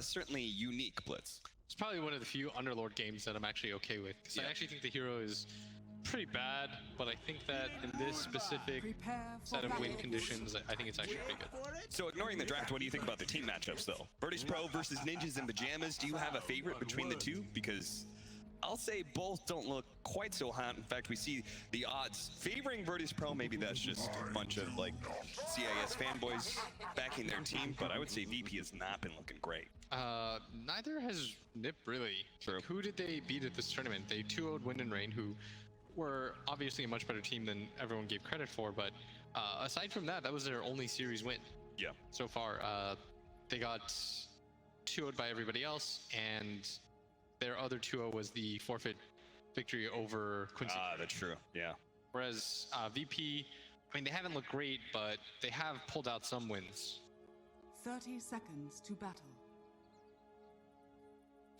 certainly unique blitz. It's probably one of the few Underlord games that I'm actually okay with, because I actually think the hero is pretty bad, but I think that in this specific set of win conditions, I think it's actually pretty good. So ignoring the draft, what do you think about the team matchups though? Virtus Pro versus Ninjas in Pajamas, do you have a favorite between the two? Because I'll say both don't look quite so hot. In fact, we see the odds favoring Virtus Pro. Maybe that's just a bunch of like CIS fanboys backing their team, but I would say VP has not been looking great. Neither has NIP really. True. Like, who did they beat at this tournament? They 2-0'd Wind and Rain, who were obviously a much better team than everyone gave credit for, but aside from that, that was their only series win. Yeah. So far, they got 2-0'd by everybody else, and their other 2-0 was the forfeit victory over Quincy. That's true. Yeah. Whereas VP, I mean, they haven't looked great, but they have pulled out some wins. 30 seconds to battle.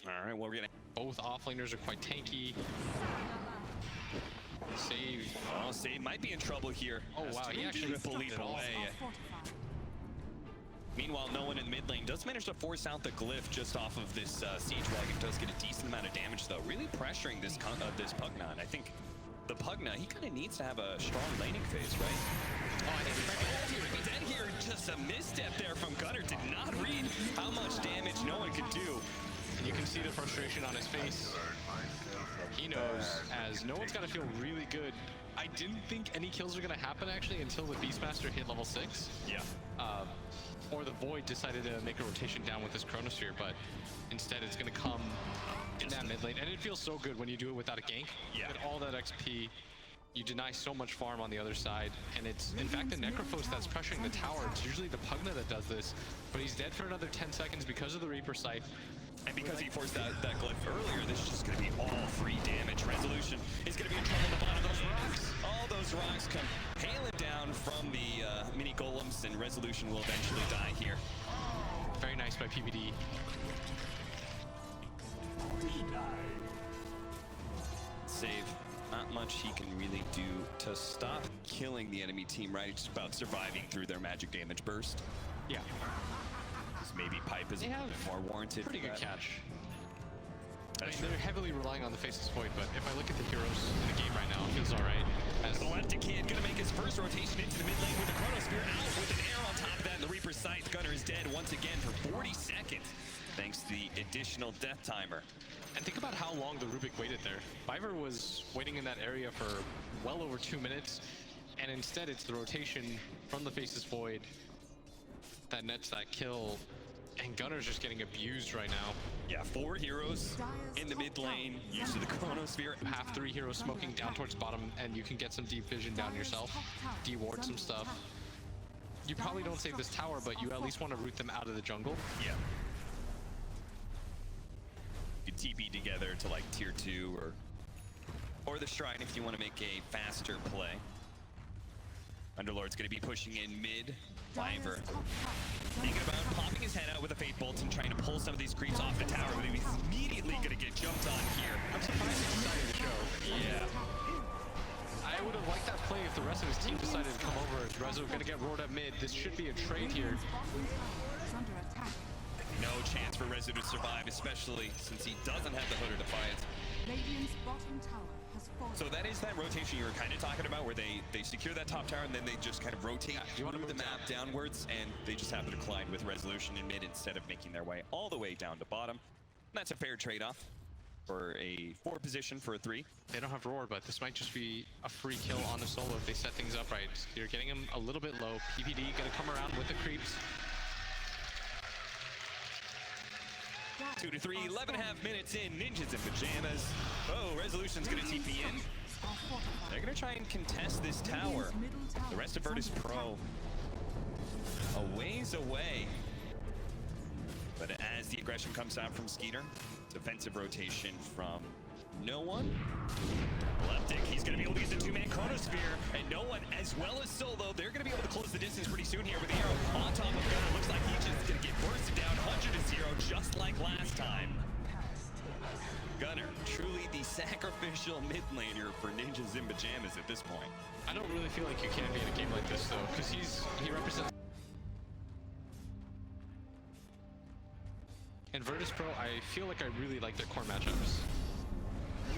All right, well, we're gonna. Both offlaners are quite tanky. Save. Oh, Save might be in trouble here. Oh wow, he actually believe away. Meanwhile, no one in mid lane does manage to force out the glyph just off of this siege wagon. Does get a decent amount of damage though, really pressuring this Pugna. And I think the Pugna, he kind of needs to have a strong laning phase, right? Oh, I think he might be dead here. Just a misstep there from Gunner. Did not read how much damage no one could do. And you can see the frustration on his face. He knows, as no one's got to feel really good. I didn't think any kills were going to happen actually until the Beastmaster hit level 6. Yeah. Or the Void decided to make a rotation down with this Chronosphere, but instead it's going to come in that mid lane. And it feels so good when you do it without a gank. Yeah. With all that XP, you deny so much farm on the other side. And it's, in fact, the Necrophos that's pressuring the tower. It's usually the Pugna that does this, but he's dead for another 10 seconds because of the Reaper Scythe. And because he forced that glyph earlier, this is just going to be all free damage. Resolution is going to be in trouble at the bottom of those rocks. All those rocks come hailing down from the mini golems, and Resolution will eventually die here. Very nice by PBD. Save. Not much he can really do to stop killing the enemy team, right? It's just about surviving through their magic damage burst. Yeah. Maybe Pipe is a bit more warranted. Pretty good catch. I mean, True. they're heavily relying on the Faceless Void, but if I look at the heroes in the game right now, it feels alright. Galactic Kid gonna make his first rotation into the mid lane with the Chronosphere out with an arrow on top of that, and the Reaper's Scythe. Gunner is dead once again for 40 seconds, thanks to the additional death timer. And think about how long the Rubik waited there. Biver was waiting in that area for well over 2 minutes, and instead it's the rotation from the Faceless Void that nets that kill. And Gunner's just getting abused right now. Yeah, 4 heroes in the mid lane, use of the Chronosphere. You have 3 heroes smoking down towards bottom, and you can get some deep vision down yourself, de-ward some stuff. You probably don't save this tower, but you at least want to root them out of the jungle. Yeah. You TP together to like tier 2 or the Shrine if you want to make a faster play. Underlord's going to be pushing in mid. Biver thinking about popping his head out with a Fate Bolt and trying to pull some of these creeps off the tower, but he's immediately going to get jumped on here. I'm surprised he decided to show. Yeah. I would have liked that play if the rest of his team decided to come over. Rezo going to get roared up mid. This should be a trade here. No chance for Rezo to survive, especially since he doesn't have the Hood of Defiance. Radiant's bottom tower has fallen. So that is that rotation you were kind of talking about, where they secure that top tower and then they just kind of rotate through the map downwards, and they just have to decline with Resolution in mid instead of making their way all the way down to bottom. And that's a fair trade-off for a 4 position for a 3. They don't have roar, but this might just be a free kill on the solo if they set things up right. You're getting him a little bit low. PPD going to come around with the creeps. 2 to 3, 11.5 minutes in, Ninjas in Pajamas. Oh, Resolution's gonna TP in. They're gonna try and contest this tower. The rest of Virtus Pro a ways away. But as the aggression comes out from Skeeter, defensive rotation from no one. Leptic, he's gonna be able to use the 2-man Chronosphere, and no one, as well as Solo, they're gonna be able to close the distance pretty soon here with the arrow on top of Gunner. Looks like he's just gonna get bursted down 100-0, just like last time. Gunner, truly the sacrificial mid laner for Ninjas in Pajamas at this point. I don't really feel like you can be in a game like this though, because he represents Pro, I feel like I really like their core matchups.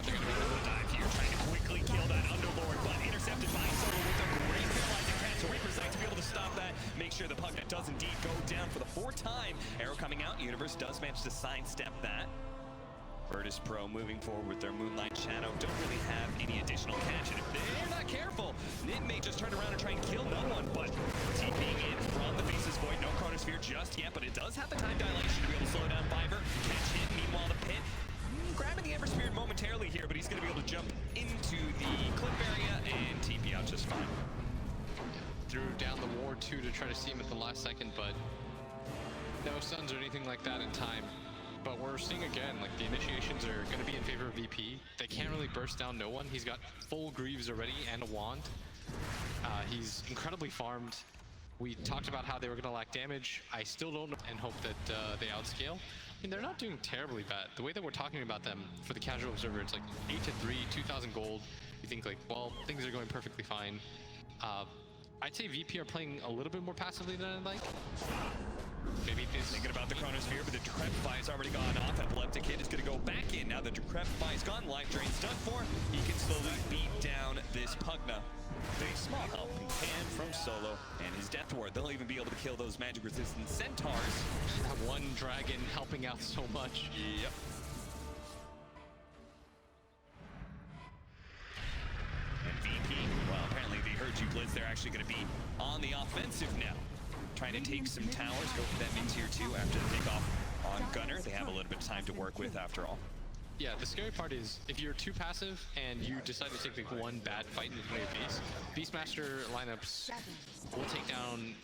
They're going to be able to dive here, trying to quickly kill that Underlord, but intercepted by Solo with a great paralyzing catch. So Reaper's Sight to be able to stop that, make sure the Pugnet does indeed go down for the 4th time. Arrow coming out, Universe does manage to sidestep that. Virtus Pro moving forward with their Moonlight Shadow. Don't really have any additional catch, and if they're not careful, Nit may just turn around and try and kill no one, but TPing in from the Faceless Void. No Chronosphere just yet, but it does have the time dilation to be able to slow down Viver. Catch hit, meanwhile the Pit grabbing the Ember Spirit momentarily here, but he's going to be able to jump into the cliff area and TP out just fine. Threw down the Ward 2 to try to see him at the last second, but no stuns or anything like that in time. But we're seeing again, like the initiations are going to be in favor of VP. They can't really burst down no one. He's got full Greaves already and a wand. He's incredibly farmed. We talked about how they were going to lack damage. I still don't know and hope that they outscale. I mean, they're not doing terribly bad. The way that we're talking about them for the casual observer, it's like 8-3, 2,000 gold. You think like, well, things are going perfectly fine. I'd say VP are playing a little bit more passively than I'd like. Maybe thinking about the Chronosphere, but the Decrepify has already gone off. Epileptic Hit is going to go back in. Now the Decrepify is gone. Life Drain's done for. He can slowly beat down this Pugna. A small helping hand from Solo and his Death Ward. They'll even be able to kill those magic-resistant Centaurs. That one dragon helping out so much. Yep. And VP, well, apparently they heard you, Blizz. They're actually going to be on the offensive now. Trying to take some towers, go for that mid-tier 2 after the takeoff on Gunner. They have a little bit of time to work with after all. Yeah, the scary part is if you're too passive and you decide to take like one bad fight in the Beast, Beastmaster lineups will take down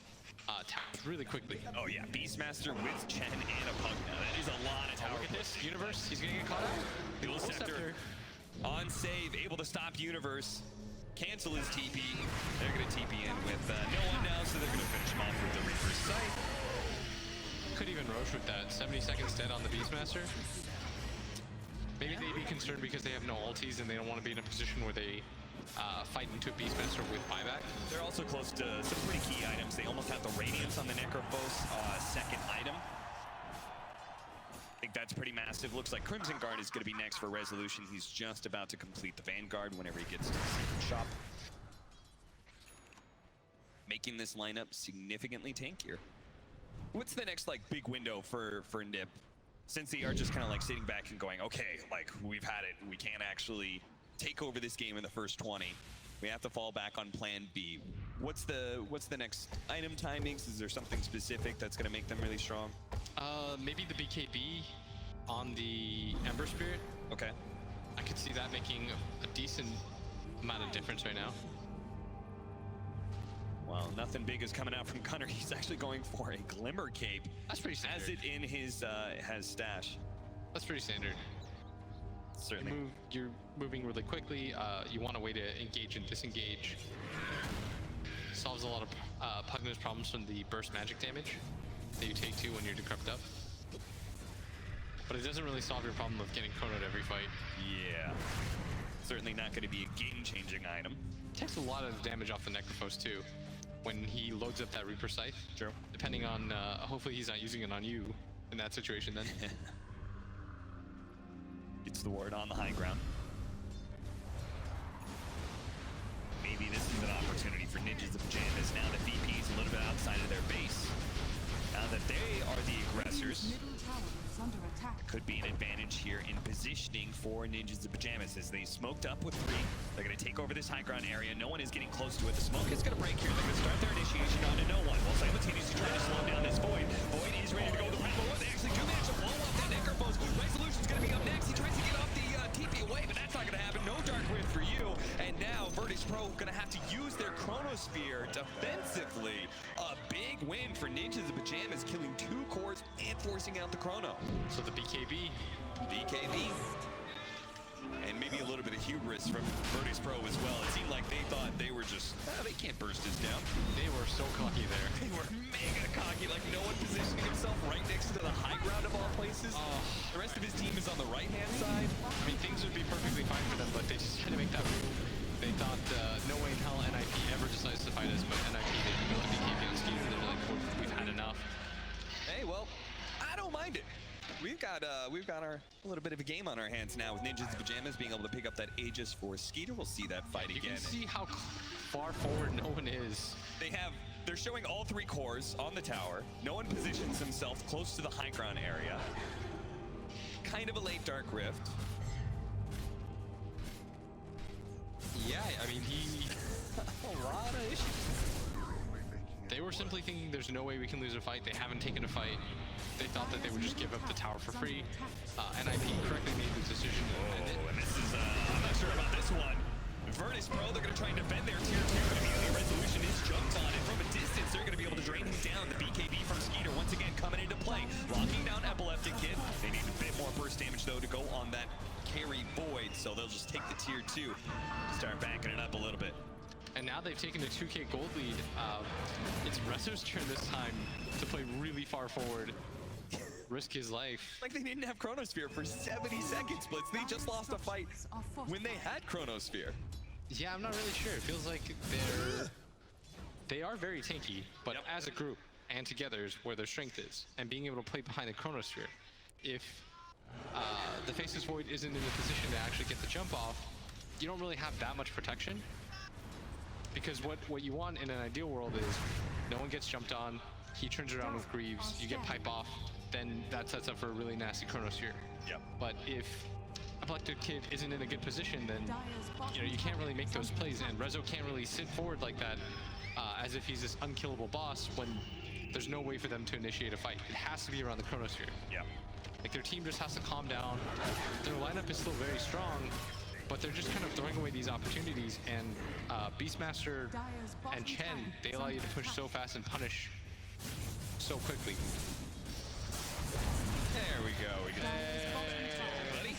towers really quickly. Oh yeah, Beastmaster with Chen and a Pugna. That is a lot of tower. Look at this, Universe, he's gonna get caught out. Dual Scepter on save, able to stop Universe. Cancel his TP. They're going to TP in with no one now, so they're going to finish him off with the Reaper's Sight. Could even Roche with that. 70 seconds dead on the Beastmaster. Maybe they'd be concerned because they have no ultis and they don't want to be in a position where they fight into a Beastmaster with buyback. They're also close to some pretty key items. They almost have the Radiance on the Necrophos second item. I think that's pretty massive. Looks like Crimson Guard is going to be next for Resolution. He's just about to complete the Vanguard whenever he gets to the secret shop. Making this lineup significantly tankier. What's the next like big window for Nip? Since they are just kind of like sitting back and going, okay, like we've had it. We can't actually take over this game in the first 20. We have to fall back on plan B. What's the next item timings? Is there something specific that's going to make them really strong? Maybe the BKB on the Ember Spirit. Okay. I could see that making a decent amount of difference right now. Well, nothing big is coming out from Gunner. He's actually going for a Glimmer Cape. That's pretty standard. Has it in his stash. That's pretty standard. Certainly. You're moving really quickly. You want a way to engage and disengage. Solves a lot of Pugna's problems from the burst magic damage that you take too when you're decrepit up. But it doesn't really solve your problem of getting chronoed every fight. Yeah. Certainly not going to be a game-changing item. Takes a lot of damage off the Necrophos too when he loads up that Reaper Scythe. True. Depending on, hopefully he's not using it on you in that situation then. Gets the ward on the high ground. Maybe this is an opportunity for Ninjas of Pajamas now that VP is a little bit outside of their base. Now that they are the aggressors, Middle tower is under attack. could be an advantage here in positioning for Ninjas of Pajamas as they smoked up with 3. They're going to take over this high ground area. No one is getting close to it. The smoke is going to break here. They're going to start their initiation onto no one while simultaneously trying to slow down this Void. Void is ready to go to the Rambo. They actually do manage to blow up that Necrophos. Resolution's going to be up next. He tries to get off the TP away, but that's not going to happen. No Dark Rift for you. And now Virtus Pro going to have to use their Chronosphere defensively. A big win for Ninjas of Pajamas, killing 2 cores and forcing out the Chrono. So the BKB. And maybe a little bit of hubris from Virtus Pro as well. It seemed like they thought they were just, they can't burst us down. They were so cocky there. They were mega cocky, like no one positioning himself right next to the high ground of all places. The rest of his team is on the right-hand side. I mean, things would be perfectly fine for them, but they just had to make that move. They thought, no way in hell NIP ever decides to fight us, but NIP didn't go to BKB on Skeeter. They're like, we've had enough. Hey, well, I don't mind it. We've got little bit of a game on our hands now with Ninjas in Pajamas being able to pick up that Aegis for Skeeter. We'll see that fight You again. can see how far forward no one is. They're showing all 3 cores on the tower. No one positions himself close to the high ground area. Kind of a late Dark Rift. Yeah, I mean, A lot of issues. they were simply thinking there's no way we can lose a fight. They haven't taken a fight. They thought that they would just give up the tower for free. NIP correctly made the decision. And this is, I'm not sure about this one. Virtus Pro, they're going to try and defend their tier 2, but immediately Resolution is jumped on, and from a distance, they're going to be able to drain him down. The BKB from Skeeter once again coming into play, locking down Epileptic Kid. They need a bit more burst damage, though, to go on that carry Void, so they'll just take the tier 2, start backing it up a little bit. And now they've taken a 2k gold lead. It's Reso's turn this time to play really far forward, risk his life. Like they didn't have Chronosphere for 70 seconds, Blitz. They just lost a fight when they had Chronosphere. Yeah, I'm not really sure. It feels like they are very tanky, but as a group and together is where their strength is, and being able to play behind the Chronosphere. If the Faceless Void isn't in a position to actually get the jump off, you don't really have that much protection. Because what you want in an ideal world is no one gets jumped on, he turns around with Greaves, you get pipe off, then that sets up for a really nasty Chronosphere. Yep. But if Epileptic Kid isn't in a good position, then you can't really make those plays, and Rezo can't really sit forward like that as if he's this unkillable boss when there's no way for them to initiate a fight. It has to be around the Chronosphere. Yeah. Like their team just has to calm down. Their lineup is still very strong, but they're just kind of throwing away these opportunities, and Beastmaster and Chen, they allow you to push so fast and punish so quickly. There we go. We got buddy.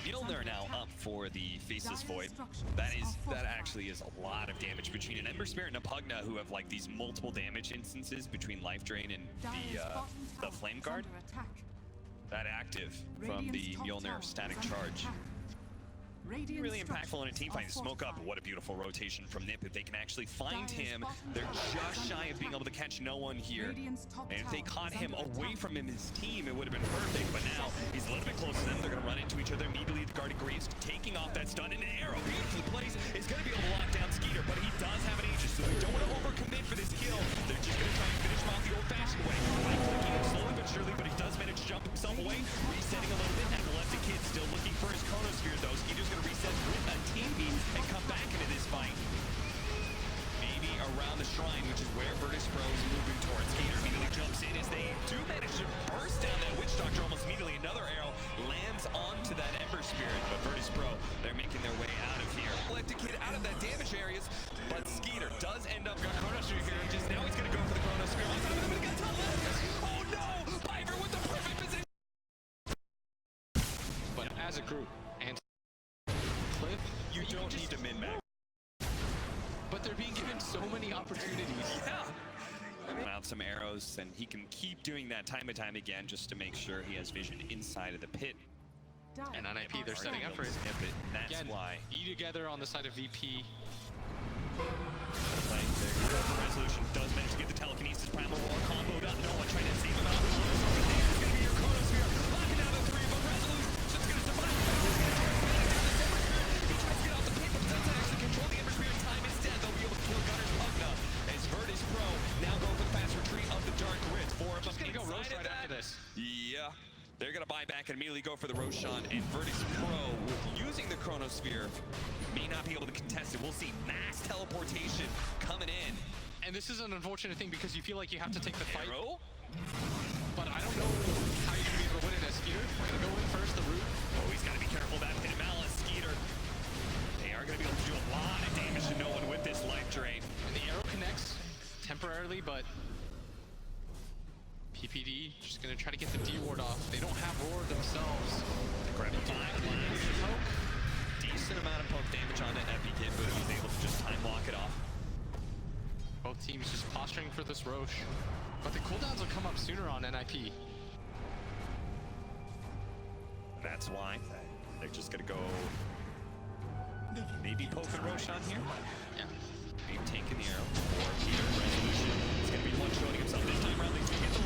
Mjolnir now up for the Faceless Void. That actually is a lot of damage between an Ember Spirit and a Pugna, who have like these multiple damage instances between Life Drain and the Flame Guard. That active from the Mjolnir static charge. Really impactful in a team fight. Smoke up, what a beautiful rotation from Nip. If they can actually find him, they're just shy of being able to catch no one here. And if they caught him away from his team, it would have been perfect. But now he's a little bit close to them. They're going to run into each other immediately. The guarded Greaves taking off that stun, and an arrow beautifully placed is going to be able to lock down Skeeter, but he does have an Aegis, so they don't want to overcommit for this kill. They're just going to try and finish him off the old-fashioned way. Clicking him slowly but surely, but he does manage to jump himself away, resetting a little bit. Epileptic Kid still looking for his Chronosphere, though. Skeeter's going to reset with a team beat and come back into this fight. Maybe around the shrine, which is where Virtus Pro is moving towards. Skeeter immediately jumps in as they do manage to burst down that Witch Doctor almost immediately. Another arrow lands onto that Ember Spirit, but Virtus Pro, they're making their way out of here. Epileptic Kid out of that damage areas, but Skeeter does end up got Chronosphere here. Just now he's going to go for the Chronosphere. Oh no! Piper with the perfect position. But as a group, and Cliff, You don't need to min-max. but they're being given so many opportunities. Yeah. Out some arrows, and he can keep doing that time and time again just to make sure he has vision inside of the pit. And NIP, they're setting up for it. That's Again, why. E together on the side of VP. Resolution does manage to get the telekinesis primal wall comboed up. No one trying to save him out. Over there is going to be your Chronosphere. Locking down the 3, but Resolution's just going to survive. He tries to get off the pit, but doesn't actually control the Ember Spirit time. Instead, they'll be able to kill Gunner's Pugna as Virtus Pro now go for the fast retreat of the Dark Rift. Four of them Just gonna go Roche inside of right that. after this. Yeah. They're going to buy back and immediately go for the Roshan, and Virtus Pro, with using the Chronosphere, may not be able to contest it. We'll see mass teleportation coming in. And this is an unfortunate thing because you feel like you have to take the fight. Arrow? But I don't know how you're going to be able to win it as Skeeter. We're going to go in first, the root. Oh, he's got to be careful of that Pit of Malice, Skeeter. They are going to be able to do a lot of damage to no one with this life drain. And the arrow connects temporarily, but PPD just going to try to get the D ward off. They don't have roar themselves. Grab a poke. Decent amount of poke damage on that Epi Kid, but he's able to just time block it off. Both teams just posturing for this Roche. But the cooldowns will come up sooner on NIP. That's why they're just going to go maybe poke the Roshan here. Yeah. Maybe taking the arrow. Or Peter Resolution is going to be the one showing himself this time around. They do get the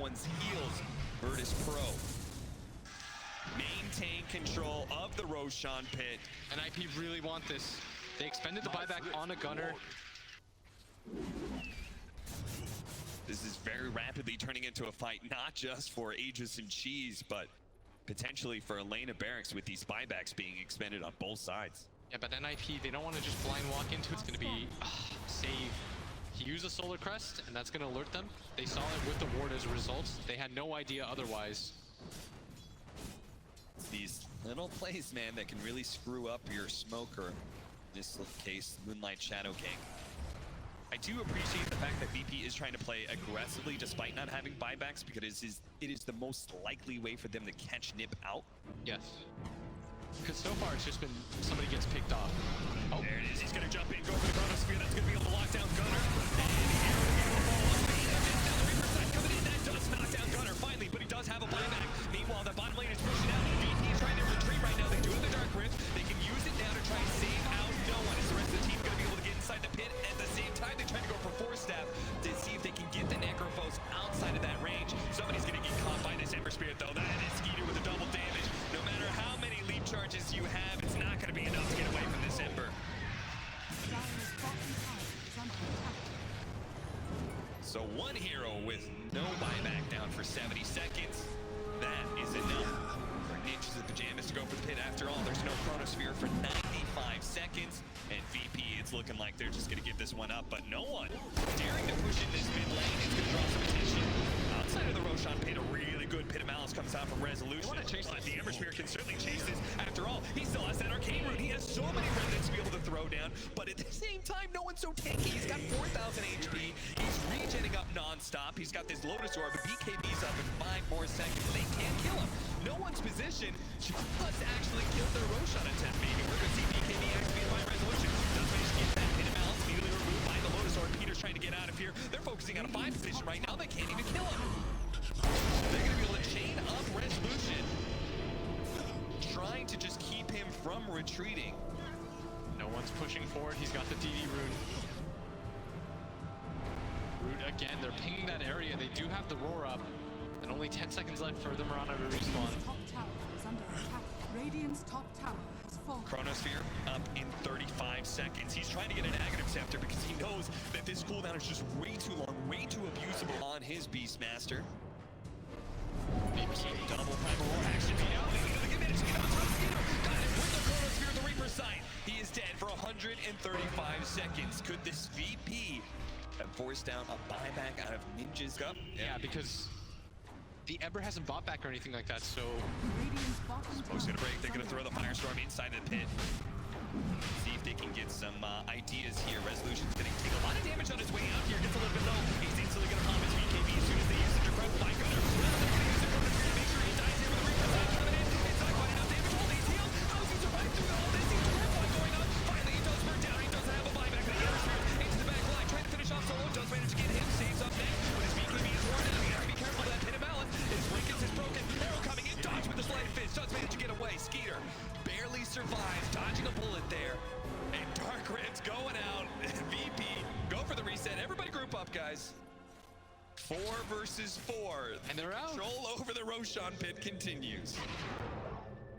one's heels. Virtus Pro maintain control of the Roshan pit. And IP really want this. They expended the buyback on a gunner. This is very rapidly turning into a fight, not just for Aegis and Cheese, but potentially for Elena Barracks with these buybacks being expended on both sides. Yeah, but NIP, they don't want to just blind walk into it. It's going to be save. He used a Solar Crest, and that's going to alert them. They saw it with the ward as a result. They had no idea otherwise. It's these little plays, man, that can really screw up your smoker. In this case, Moonlight Shadow King. I do appreciate the fact that VP is trying to play aggressively despite not having buybacks, because it is the most likely way for them to catch Nip out. Yes. Because so far it's just been somebody gets picked off. Oh, there it is. He's going to jump in, go for the Chronosphere. That's going to be able to lock down Gunner. And the arrow will fall off. Now the Reaper side coming in. That does knock down Gunner finally, but he does have a buyback. Meanwhile, the bottom lane is pushing out. VP is trying to retreat right now. They do have the Dark Rift. They can use it now to try and save out no one. Is the rest of the team going to be able to get inside the pit? At the same time, they try to go for Force Staff to see if they can get the Necrophos outside of that range. Somebody's going to get caught by this Ember Spirit, though. That is Skeeter with a double damage. No matter how many leap charges you have, it's not going to be enough to get away from this Ember. So one hero with no buyback down for 70 seconds. That is enough for Ninjas in Pajamas to go for the pit. After all, there's no Chronosphere for 95 seconds. And VP, it's looking like they're just going to give this one up. But no one daring to push in this mid lane. It's going to draw some attention. Outside of the Roshan pit, a really good Pit of Malice comes out from Resolution. want to chase but the Ember Spirit can certainly chase this. After all, he still has that Arcane Root. He has so many remnants to be able to throw down. But at the same time, no one's so tanky. He's got 4,000 HP. He's regenning up non-stop. He's got this Lotus Orb. BKB's up in 5 more seconds. They can't kill him. No one's positioned. Just actually kill their Roshan attempt. Maybe we're going to see BKB activated by Resolution. Does manage to get that Pit of Malice immediately removed by the Lotus Orb. Peter's trying to get out of here. They're focusing on a 5 position right now. They can't even kill him. They're going to be able to chain up Resolution, trying to just keep him from retreating. No one's pushing forward. He's got the DD rune. Root again. They're pinging that area. They do have the roar up. And only 10 seconds left for the Mirana to respawn. Top tower is under attack. Radiant's top tower has fallen. Chronosphere up in 35 seconds. He's trying to get a negative scepter because he knows that this cooldown is just way too long, way too abusable on his Beastmaster. Double primal roar action. With the Chronosphere, the Reaper sight. He is dead for 135 seconds. Could this VP have forced down a buyback out of Ninja's Cup? Yeah, because the Ember hasn't bought back or anything like that, so... Radiant's bottom Smoke's tower gonna break. They're is gonna throw the under Firestorm inside of the pit. See if they can get some ideas here. Resolution's gonna take a lot of damage on his way out here. Gets a little bit low. He's instantly gonna pop his BKB as soon as they use the Drip by Gunner. Now they're gonna use the Chronosphere to make sure he dies here with the Reaper side coming in. It's not quite enough damage. Hold these heals. How does he survive through all this? He's going up. Finally, he does burn down. He doesn't have a buyback. The Ember into the back line. Trying to finish off solo. Does manage to get him. Saves up next. But his BKB is worn out. He has to be careful of that Pit of Malice. His Rinkens is broken. Arrow coming in. Dodge with the Sleight of Fist. Does manage to get away. Skeeter barely survives. Dodging a bullet there. And Dark Rift's going out. VP, go for the reset. Everybody group up, guys. 4 versus 4. And they're out. Control over the Roshan pit continues.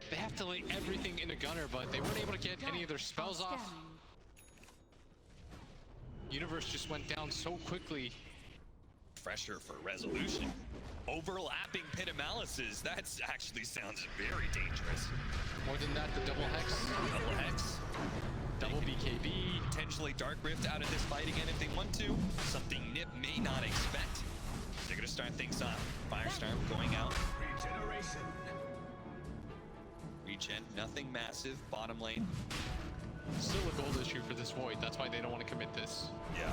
They have to lay everything into Gunner, but they weren't able to get any of their spells off. scanning. Universe just went down so quickly. Pressure for Resolution. Overlapping Pit of Malices. That actually sounds very dangerous. More than that, the double hex. Double Hex. Double BKB. Potentially Dark Rift out of this fight again if they want to. Something Nip may not expect. They're going to start things off. Firestorm going out. Regen, nothing massive. Bottom lane. Still a gold issue for this Void. That's why they don't want to commit this. Yeah.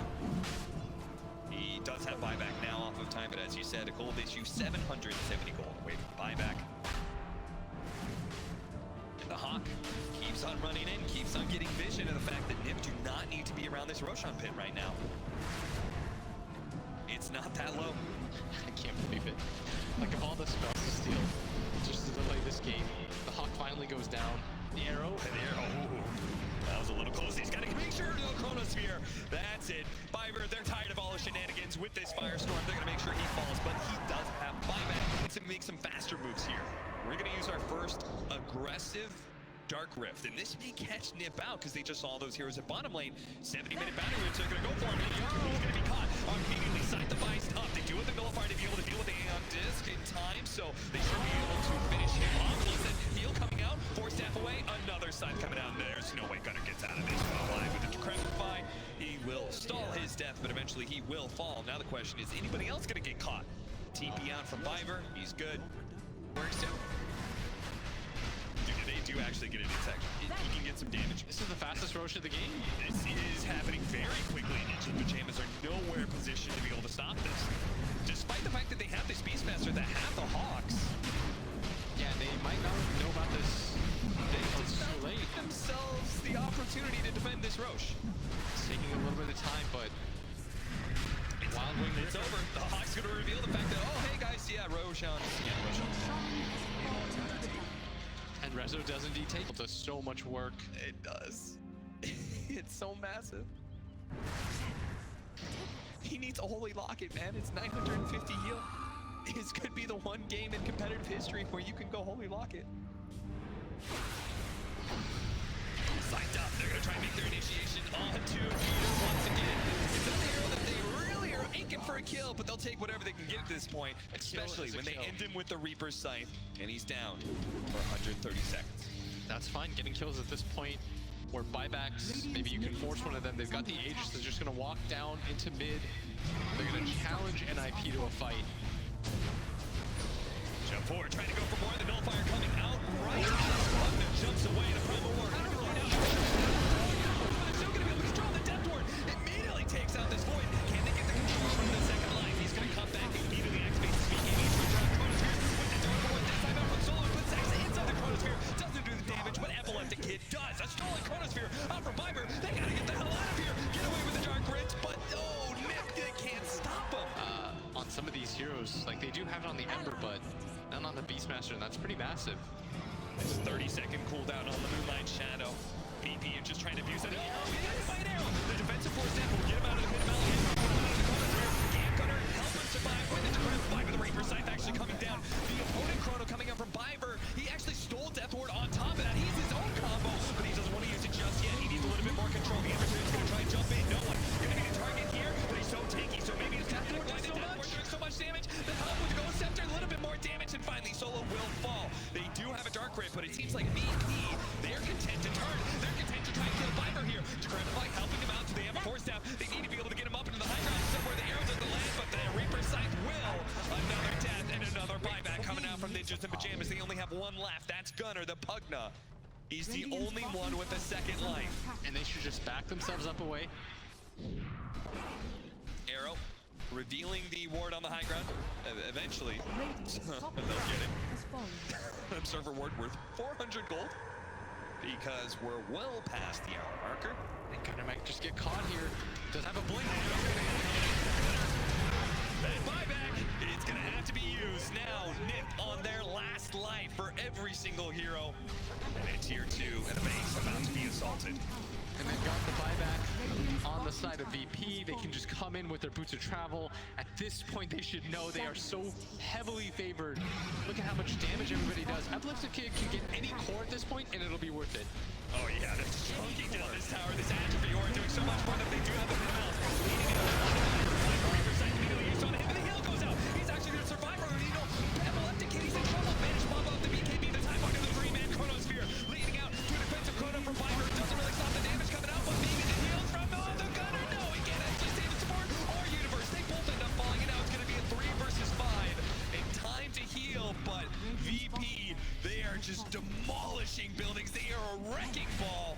He does have buyback now off of time, but as you said, a gold issue, 770 gold away from buyback. And the Hawk keeps on running in, keeps on getting vision of the fact that Nip do not need to be around this Roshan pit right now. It's not that low. I can't believe it. Like, of all the spells to steal, just to delay this game, the Hawk finally goes down. The arrow. And the arrow. Ooh, that was a little close. He's got to make sure sure no Chronosphere. That's it. Viver, they're tired of all the shenanigans with this Firestorm. They're going to make sure he falls, but he does have buyback. Needs to make some faster moves here. We're going to use our first aggressive Dark Rift, and this may catch Nip out because they just saw those heroes at bottom lane. 70-minute battle roots, they're going to go for him. He's going to be caught immediately. Sight the Vice up. They do have the Nullifier to be able to deal with the Aeon Disc in time, so they should be able to finish him off. Listen, heal coming out, 4 staff away, another side coming out. There's no way Gunnar gets out of this one alive with the Decrepify. He will stall his death, but eventually he will fall. Now the question is, anybody else going to get caught? TP out from Viver. He's good. Works too. They do actually get a detect. He can get some damage. This is the fastest Roche of the game. This is happening very quickly. Ninja Pajamas are nowhere positioned to be able to stop this. Despite the fact that they have this Beastmaster that have the Hawks. Yeah, they might not know about this. It's too late. Themselves the opportunity to defend this Roche. It's taking a little bit of time, but Wild Wing, it's over. The Hawks going to reveal the fact that, oh, hey guys, yeah, Roshan. Yeah, Roshan. And Rezo does indeed take it. Does so much work. It does. It's so massive. He needs a Holy Locket, man. It's 950 heal. This could be the one game in competitive history where you can go Holy Locket. Signed up. They're going to try and make their initiation onto Peter once again. It's a hero that they really are aching for a kill, but they'll take whatever they can get at this point, especially when they end him with the Reaper's Scythe, and he's down for 130 seconds. That's fine. Getting kills at this point, or buybacks, maybe you can force one of them. They've got the Aegis. They're just going to walk down into mid. They're going to challenge NIP to a fight. Jump forward, trying to go for more. The Nullifier coming out right. Wagner jumps away. The Primal War going to go down. They're still going to be able to control the Death Ward. Immediately takes out this Void. Can they get the control from the second life? He's going to come back and immediately activate the speed. He needs to return Chronosphere with the Dark Ward. This time out from Solo. Puts actually inside the Chronosphere. Doesn't do the damage, but Epileptic Kid does. A stolen Chronosphere out from Viper. They got to get the hell out of here. Get away with the Dark Rinse, but oh, Nip, they can't stop him. On some of these heroes, like they do have it on the Ember, but not on the Beastmaster, and that's pretty massive. This 30-second cooldown on the Moonlight Shadow. VP is just trying to abuse it. Oh, he got hit by an arrow. The defensive force down will get him out of the mid valley. Game Gunner help him survive with the Decrepify, but the Reaper Scythe actually coming down. The opponent Chrono coming up from Viver. He actually stole Death Ward on top of that. He's his own combo, but he doesn't want to use it just yet. He needs a little bit more control. The adversary's going to try and jump in. No one going to get a target here, but he's so tanky. So maybe his Death Ward doing so much damage. The help with the Ghost Scepter, a little bit more damage, and finally Solo will fall. They do have a Dark Ray, but it seems like VP, they're content to turn. They're content to try and kill Viper here. Decrepify helping him out. They have a force staff. They need to be able to get him up into the high ground somewhere the arrows at the land, but the Reaper Scythe will. Another death and another buyback coming out from Ninjas and Pajamas. They only have one left. That's Gunnar, the Pugna. He's the only one with a second life. And they should just back themselves up away. Arrow revealing the ward on the high ground. Eventually, they'll get it. Observer ward worth 400 gold because we're well past the hour marker. And Gunnar might just get caught here. Does have a blink. And buyback, it's gonna have to be used now. Nip on their last life for every single hero. And a tier 2 and a base about to be assaulted. And they've got the buyback on the side of VP. They can just come in with their boots of travel. At this point, they should know they are so heavily favored. Look at how much damage everybody does. Epileptic Kid can get any core at this point, and it'll be worth it. Oh yeah, they're chunking down this tower. This Atrophy Aura doing so much more than they do have the mid-mouse. Leading into the Reaper Scythe immediately used on him, and the heal goes out. He's actually going to survive for Renino. Epileptic Kid, he's in trouble. Managed to pop up the BKB, the time under the 3-man Chronosphere. Leading out to a defensive Chrono from Viper. Doesn't really stop the damage coming out, but maybe the heals from the Gunner. No, he can't actually save the support or Universe. They both end up falling, and now it's going to be a 3 versus 5. And time to heal, but VP, they are just demolishing buildings. They are a wrecking ball.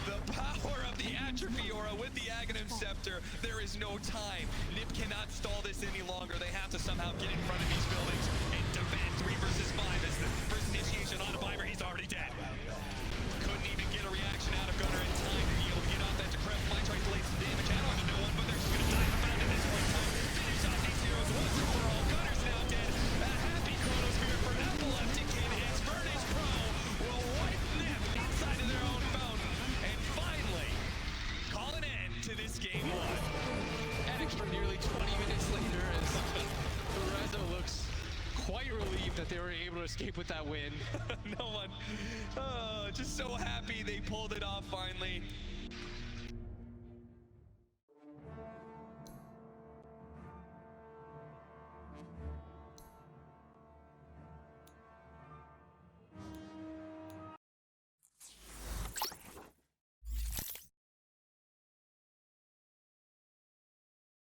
The power of the Atrophy Aura with the Aghanim Scepter. There is no time. Nip cannot stall this any longer. They have to somehow get in front of these buildings and defend 3 versus 5 as the first initiation on a Viper. He's already dead. Couldn't even get a reaction out of Gunnar in time to be able to get off that Decrepify. Trying to lay some damage out onto no one, but they're just going to die in the fountain at this point in time. Finish off these heroes once and for all. Gunnar's now dead. A happy Chronosphere for Epileptic Kid as VIRTUS Pro will wipe Nip inside of their own fountain. And finally, to escape with that win. No one. Oh, just so happy they pulled it off finally.